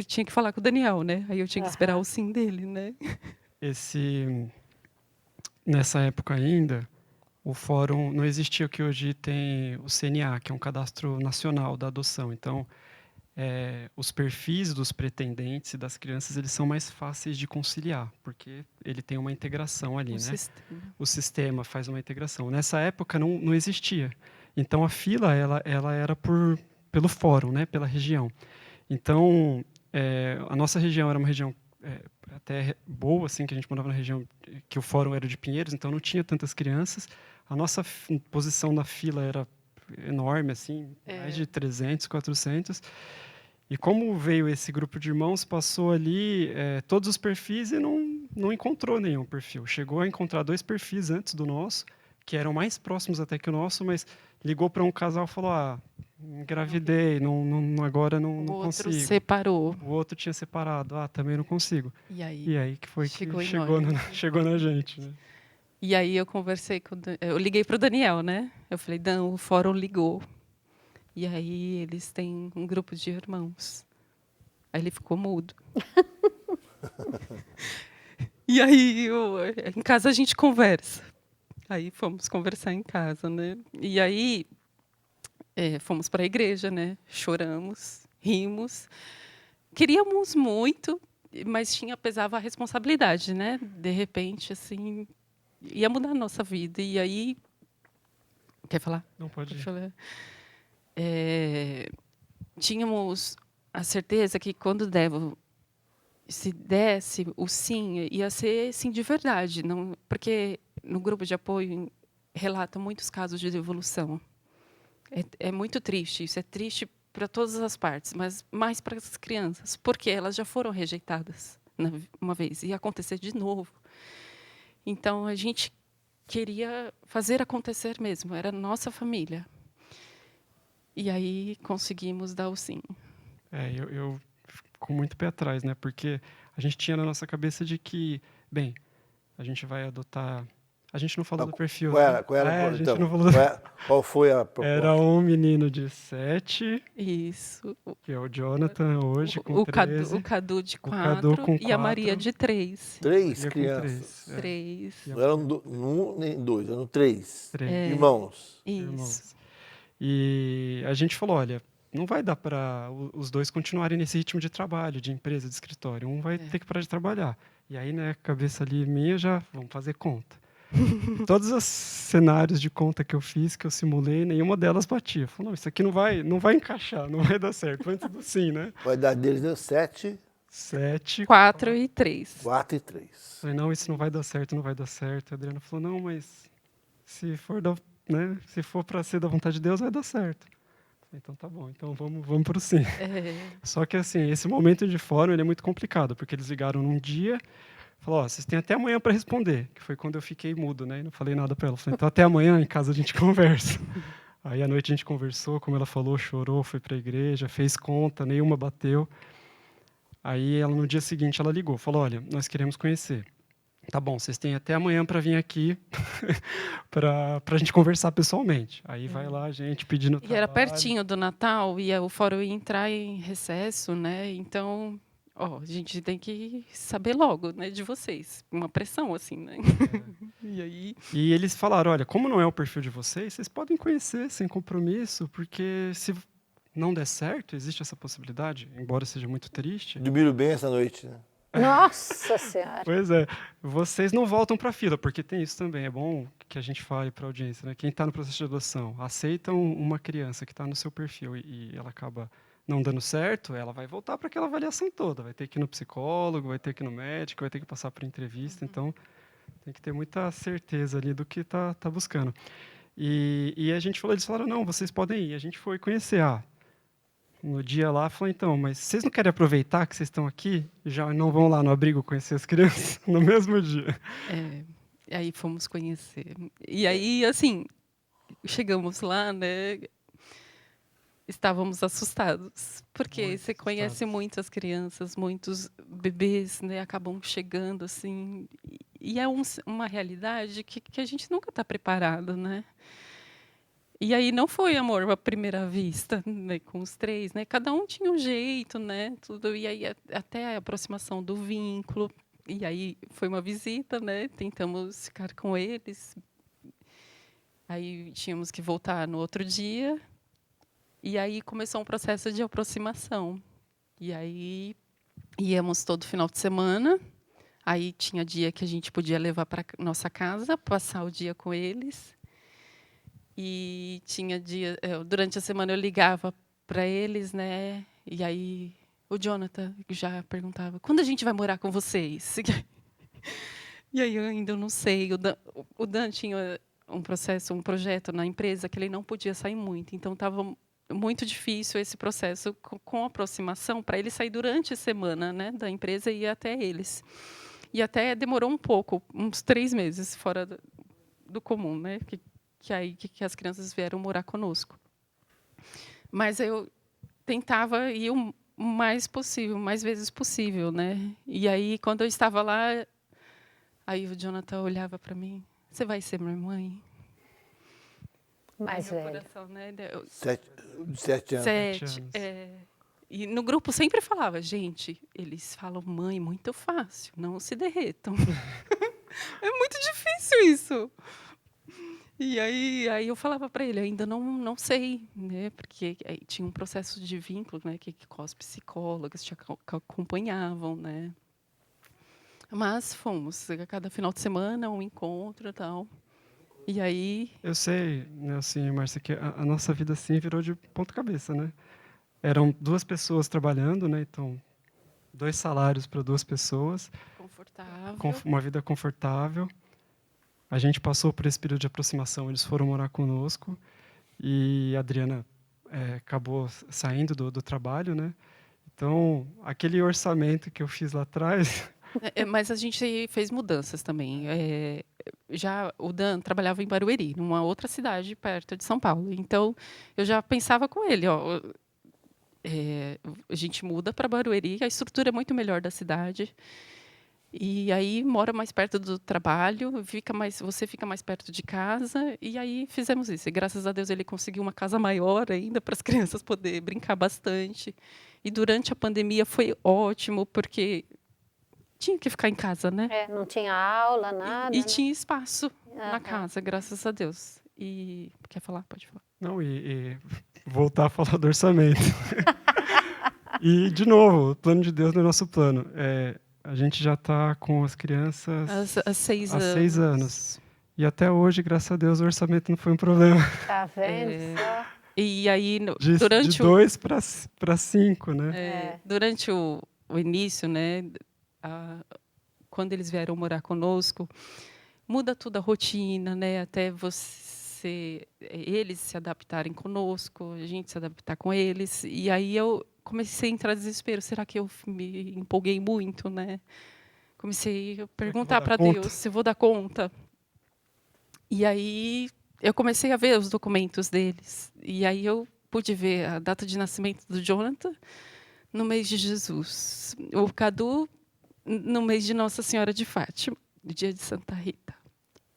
tinha que falar com o Daniel, né? Aí eu tinha que esperar o sim dele, né? Nessa época ainda, o fórum não existia o que hoje tem o CNA, que é um cadastro nacional da adoção. Então, os perfis dos pretendentes e das crianças eles são mais fáceis de conciliar, porque ele tem uma integração ali, né? Sistema. O sistema faz uma integração. Nessa época não existia. Então a fila ela era pelo fórum, né? Pela região. Então a nossa região era uma região até boa, assim, que a gente morava na região que o fórum era de Pinheiros, então não tinha tantas crianças. A nossa posição na fila era enorme, assim, mais de 300, 400. E como veio esse grupo de irmãos, passou ali todos os perfis e não encontrou nenhum perfil. Chegou a encontrar 2 perfis antes do nosso, que eram mais próximos até que o nosso, mas ligou para um casal e falou, engravidei, agora não consigo. O outro separou. O outro tinha separado, também não consigo. E E aí que foi chegou que em chegou na gente, né? E aí eu conversei eu liguei para o Daniel, né? Eu falei, Dan, o fórum ligou. E aí eles têm um grupo de irmãos. Aí ele ficou mudo. E aí em casa a gente conversa. Aí fomos conversar em casa, né? E aí fomos para a igreja, né? Choramos, rimos. Queríamos muito, mas pesava a responsabilidade, né? De repente, assim, ia mudar a nossa vida. E aí... Quer falar? Não pode ir. Falar. Tínhamos a certeza que quando se desse o sim, ia ser sim de verdade. Não, porque no grupo de apoio relata muitos casos de devolução. É muito triste, isso é triste para todas as partes, mas mais para as crianças, porque elas já foram rejeitadas uma vez, e ia acontecer de novo. Então, a gente queria fazer acontecer mesmo, era nossa família. E aí conseguimos dar o sim. Eu fico com muito pé atrás, né? Porque a gente tinha na nossa cabeça de que, bem, a gente vai adotar A gente não falou do perfil. Qual foi a proposta? Era um menino de 7. Isso. Que é o Jonathan hoje, com 13. O Cadu de 4 Cadu com e a Maria de 3. 3 Maria com crianças. 3. 3. Não eram um nem 2, eram 3. 3. Irmãos. Isso. Irmãos. E a gente falou, olha, não vai dar para os dois continuarem nesse ritmo de trabalho, de empresa, de escritório. Um vai ter que parar de trabalhar. E aí, né, cabeça ali minha, já vamos fazer conta. Todos os cenários de conta que eu fiz, que eu simulei, nenhuma delas batia. Falei, não, isso aqui não vai encaixar, não vai dar certo. Antes do sim, né? A idade deles deu 7. 4 e 3. 4 e 3. Falei, não, isso não vai dar certo, não vai dar certo. A Adriana falou, não, mas se for para ser da vontade de Deus, vai dar certo. Falei, então tá bom, então vamos pro sim. Só que assim, esse momento de fórum ele é muito complicado, porque eles ligaram num dia, falaram, vocês têm até amanhã para responder, que foi quando eu fiquei mudo, né? E não falei nada para ela. Falei, então até amanhã em casa a gente conversa. Aí à noite a gente conversou, como ela falou, chorou, foi para a igreja, fez conta, nenhuma bateu. Aí ela no dia seguinte ela ligou, falou, olha, nós queremos conhecer. Tá bom, vocês têm até amanhã para vir aqui para a gente conversar pessoalmente. Aí vai lá a gente pedindo trabalho. E era pertinho do Natal e o fórum ia entrar em recesso, né? Então, a gente tem que saber logo, né, de vocês. Uma pressão, assim, né? E eles falaram, olha, como não é o perfil de vocês podem conhecer sem compromisso, porque se não der certo, existe essa possibilidade, embora seja muito triste. Dormiram bem essa noite, né? Nossa Senhora! Pois é, vocês não voltam para a fila, porque tem isso também, é bom que a gente fale para a audiência, né? Quem está no processo de adoção, aceitam uma criança que está no seu perfil e ela acaba não dando certo, ela vai voltar para aquela avaliação toda, vai ter que ir no psicólogo, vai ter que ir no médico, vai ter que passar por entrevista, então tem que ter muita certeza ali do que está buscando. E a gente falou, eles falaram, não, vocês podem ir, a gente foi conhecer, no dia lá, falou, então, mas vocês não querem aproveitar que vocês estão aqui e já não vão lá no abrigo conhecer as crianças no mesmo dia? E aí fomos conhecer. E aí, assim, chegamos lá, né? Estávamos assustados, porque Muito você conhece muitas crianças, muitos bebês, né? Acabam chegando, assim, e é uma realidade que a gente nunca está preparado, né? E aí não foi amor à primeira vista, né, com os 3, né? Cada um tinha um jeito, né? Tudo, e aí até a aproximação do vínculo. E aí foi uma visita, né? Tentamos ficar com eles. Aí tínhamos que voltar no outro dia. E aí começou um processo de aproximação. E aí íamos todo final de semana. Aí tinha dia que a gente podia levar para nossa casa, passar o dia com eles. E tinha dia, durante a semana eu ligava para eles, né? E aí o Jonathan já perguntava: quando a gente vai morar com vocês? E aí eu ainda não sei. O Dan tinha um projeto na empresa que ele não podia sair muito, então estava muito difícil esse processo com aproximação para ele sair durante a semana, né, da empresa e ir até eles. E até demorou um pouco, uns 3 meses fora do comum, né? Que as crianças vieram morar conosco. Mas eu tentava ir o mais vezes possível, né? E aí, quando eu estava lá, aí o Jonathan olhava para mim: você vai ser minha mãe? Mais velho. Coração, né? 7 anos. 7. E no grupo sempre falava: gente, eles falam mãe muito fácil, não se derretam. É muito difícil isso. E aí eu falava para ele, ainda não sei, né? Porque aí tinha um processo de vínculo, né? Que com as psicólogas que acompanhavam, né? Mas fomos, a cada final de semana, um encontro e tal. E aí... Eu sei, né, assim, Márcia, que a nossa vida assim virou de ponta cabeça, né? Eram 2 pessoas trabalhando, né? Então, 2 salários para 2 pessoas. Confortável. Com uma vida confortável. A gente passou por esse período de aproximação, eles foram morar conosco e a Adriana acabou saindo do trabalho, né? Então, aquele orçamento que eu fiz lá atrás... Mas a gente fez mudanças também. Já o Dan trabalhava em Barueri, numa outra cidade perto de São Paulo. Então, eu já pensava com ele, a gente muda para Barueri, a estrutura é muito melhor da cidade. E aí mora mais perto do trabalho, você fica mais perto de casa, e aí fizemos isso. E graças a Deus ele conseguiu uma casa maior ainda para as crianças poderem brincar bastante. E durante a pandemia foi ótimo, porque tinha que ficar em casa, né? Não tinha aula, nada, E né? tinha espaço na Aham. casa, graças a Deus. E quer falar? Pode falar. Não, e voltar a falar do orçamento. E, de novo, o plano de Deus não é nosso plano. A gente já está com as crianças Há 6 há anos. 6 anos. E até hoje, graças a Deus, o orçamento não foi um problema. Tá vendo só? E aí, De 2 para 5, né? durante o início, né, quando eles vieram morar conosco, muda tudo a rotina, né, até eles se adaptarem conosco, a gente se adaptar com eles. E aí eu comecei a entrar em desespero. Será que eu me empolguei muito, né? Comecei a perguntar para Deus se eu vou dar conta. E aí eu comecei a ver os documentos deles. E aí eu pude ver a data de nascimento do Jonathan no mês de Jesus. O Cadu no mês de Nossa Senhora de Fátima, no dia de Santa Rita.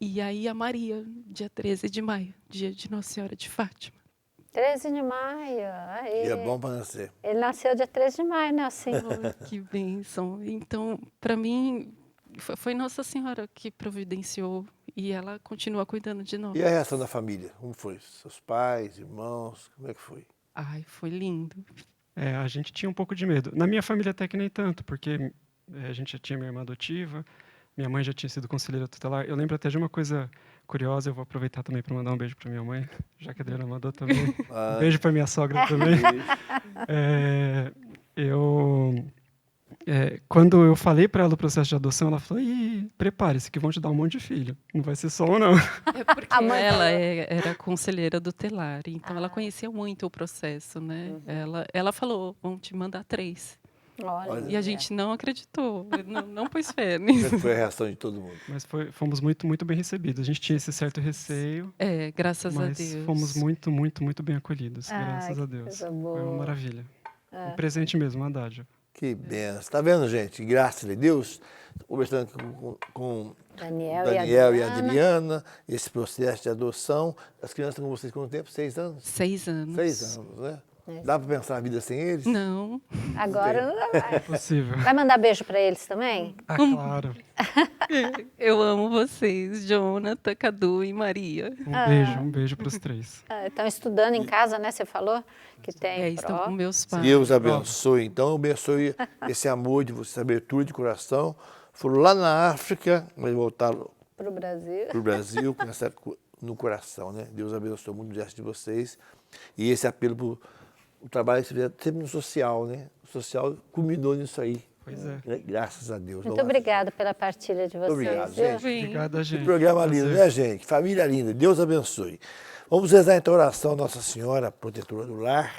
E aí a Maria, dia 13 de maio, dia de Nossa Senhora de Fátima. 13 de maio. Aí. E é bom para nascer. Ele nasceu dia 13 de maio, né? Assim. Que bênção. Então, para mim, foi Nossa Senhora que providenciou e ela continua cuidando de nós. E a reação da família? Como foi? Seus pais, irmãos, como é que foi? Ai, foi lindo. A gente tinha um pouco de medo. Na minha família até que nem tanto, porque a gente já tinha minha irmã adotiva, minha mãe já tinha sido conselheira tutelar. Eu lembro até de uma coisa curiosa, eu vou aproveitar também para mandar um beijo para minha mãe, já que a Adriana mandou também. Um beijo para minha sogra também. Quando eu falei para ela o processo de adoção, ela falou: prepare-se que vão te dar um monte de filho. Não vai ser só um, não. É porque ela era conselheira tutelar, então ela conhecia muito o processo, né? Ela falou: vão te mandar 3. Olha. E a gente não acreditou, não pôs fé nisso. Como foi a reação de todo mundo? Mas fomos muito, muito bem recebidos. A gente tinha esse certo receio, Graças a mas Deus. fomos muito, muito, muito bem acolhidos, graças a Deus. Coisa boa. Foi uma maravilha. Um presente mesmo, uma dádiva. Que benção. Está vendo, gente? Graças a Deus. Conversando com Daniel e Adriana, esse processo de adoção. As crianças estão com vocês quanto tempo? 6 anos? 6 anos. 6 anos, né? Dá para pensar na vida sem eles? Não. Agora não dá mais. É possível. Vai mandar beijo para eles também? Claro. Eu amo vocês, Jonathan, Cadu e Maria. Um beijo para os 3. Estão estudando em casa, né? Você falou que tem Estão com meus pais. Deus abençoe. Então, abençoe esse amor de vocês, essa abertura de coração. Foram lá na África, mas voltaram para o Brasil. Para o Brasil, com essa no coração, né? Deus abençoe muito o gesto de vocês. E esse apelo para o trabalho que você fizer sempre no social, né? O social culminou nisso aí. Pois é. Graças a Deus. Muito obrigada pela partilha de vocês. Obrigado, viu? gente. Obrigada, gente. Que programa lindo, né, gente? Família linda. Deus abençoe. Vamos rezar então a oração Nossa Senhora, protetora do lar,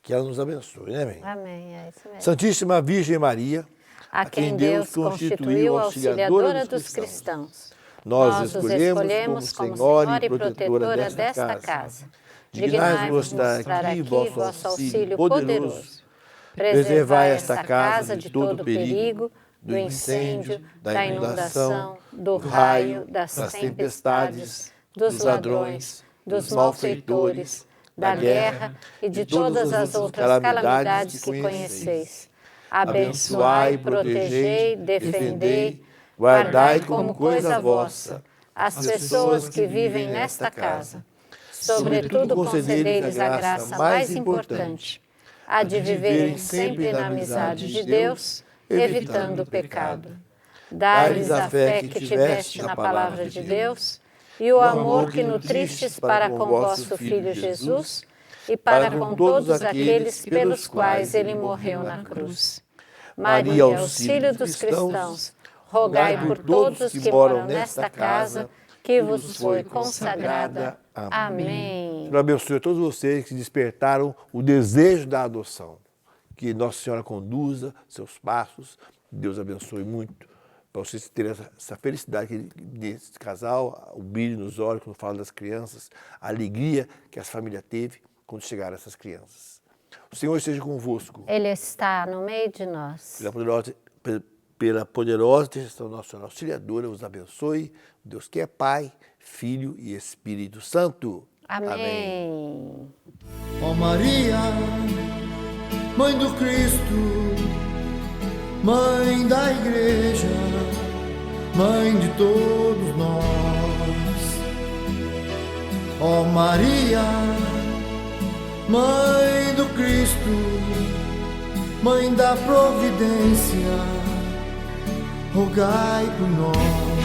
que ela nos abençoe, né, mãe? Amém, é isso mesmo. Santíssima Virgem Maria, A quem Deus constituiu auxiliadora dos cristãos. Nós os escolhemos como Senhora e protetora desta casa. Dignai-vos estar aqui, vosso auxílio poderoso. Preservai esta casa de todo perigo, do incêndio, da inundação, do raio, das tempestades, dos ladrões, dos malfeitores, da guerra e de todas as outras calamidades que conheceis. Abençoai, protegei, defendei, guardai como coisa vossa as pessoas que vivem nesta casa. Sobretudo, concedei-lhes a graça mais importante, a de viverem sempre na amizade de Deus, evitando o pecado. Dai-lhes a fé que tiveste na palavra de Deus e o amor que nutristes para com vosso Filho Jesus e para com todos aqueles pelos quais ele morreu na cruz. Maria, auxílio dos cristãos, rogai por todos os que moram nesta casa que vos foi consagrada. Amém. Senhor abençoe a todos vocês que despertaram o desejo da adoção. Que Nossa Senhora conduza seus passos. Deus abençoe muito para vocês terem essa felicidade desse casal, o brilho nos olhos quando fala das crianças, a alegria que essa família teve quando chegaram essas crianças. O Senhor esteja convosco. Ele está no meio de nós. Pela poderosa pela poderosa intercessão da Nossa Auxiliadora, os abençoe. Deus que é Pai, Filho e Espírito Santo. Amém. Ó Maria, Mãe do Cristo, Mãe da Igreja, Mãe de todos nós. Ó Maria, Mãe do Cristo, Mãe da Providência, rogai por nós.